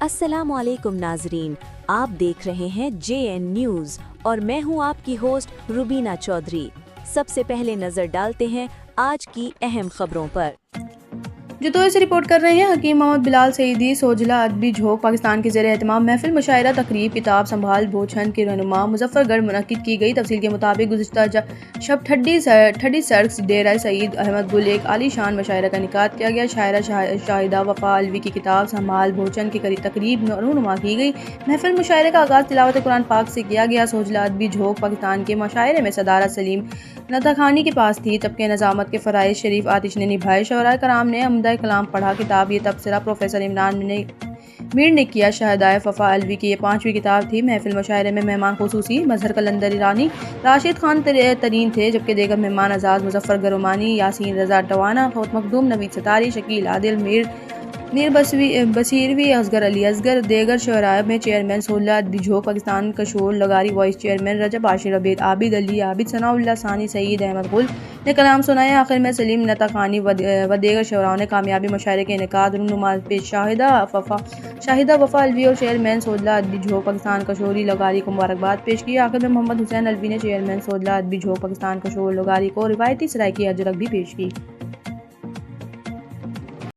अस्सलाम वालेकुम नाजरीन, आप देख रहे हैं JN न्यूज़ और मैं हूं आपकी होस्ट रुबीना चौधरी। सबसे पहले नजर डालते हैं आज की अहम खबरों पर। जतोई से रिपोर्ट कर रहे हैं हकीम मोहम्मद बिलाल सईदी। सोजला अदबी झोंक पाकिस्तान के ज़ेर एहतमाम महफिल मुशायरा तकरीब किताब संभाल बोछन के रहनुमा मुजफ्फरगढ़ मुनक्किद की गई। तफसील के मुताबिक गुज़िश्ता शब ठड्डी सड़क डेरा सईद अहमद गुल एक आलीशान मुशायरा का इनेकाद किया गया। शायरा शाहिदा वफा अलवी की किताब संभाल बोछन की तकरीब रहनुमा की गई। महफिल मुशायरे का आगाज़ तिलावत कुरान पाक से किया गया। सोजला अदबी झोंक पाकिस्तान के मुशायरे में सदारत सलीम नताखानी के पास थी, जबकि नज़ामत के फ़राइज़ शरीफ आतिश ने निभाए। शोराए कराम ने अमदा कलाम पढ़ा। किताब ये तबसरा प्रोफेसर इमरान मीर ने किया। शहदाए वफा अलवी की ये 5वीं किताब थी। महफिल मुशायरे में मेहमान खुसूसी मजहर कलंदर ईरानी, राशिद खान तरीन थे, जबकि देगर मेहमान आज़ाद मुजफ्फर गरोमानी, यासीन रजा टवाना, खौत मखदूम, नवीद सतारी, शकील आदिल, मीर बसीरवी, असगर अली असगर। देगर शोराए में चेयरमैन सोजला अदबी झोंक पाकिस्तान कशोर लगारी, वाइस चेयरमैन रजब आशिर अबीद, आबिद अली आबिद, सनाउल्लाह सानी, सईद अहमद गुल ने कलाम सुनाए। आखिर में सलीम नताखानी व देगर शोराओं ने कामयाबी मुशायरे के इनेकाद रहनुमा पेश शाहिदा वफा अलवी और चेयरमैन सोजला अदबी झोंक पाकिस्तान कशोरी लगारी को मुबारकबाद पेश की। आखिर में मोहम्मद हुसैन अलवी ने चेयरमैन सोजला अदबी झोंक पाकिस्तान कशोर लगारी को रिवायती सराय की अजरक भी पेश की।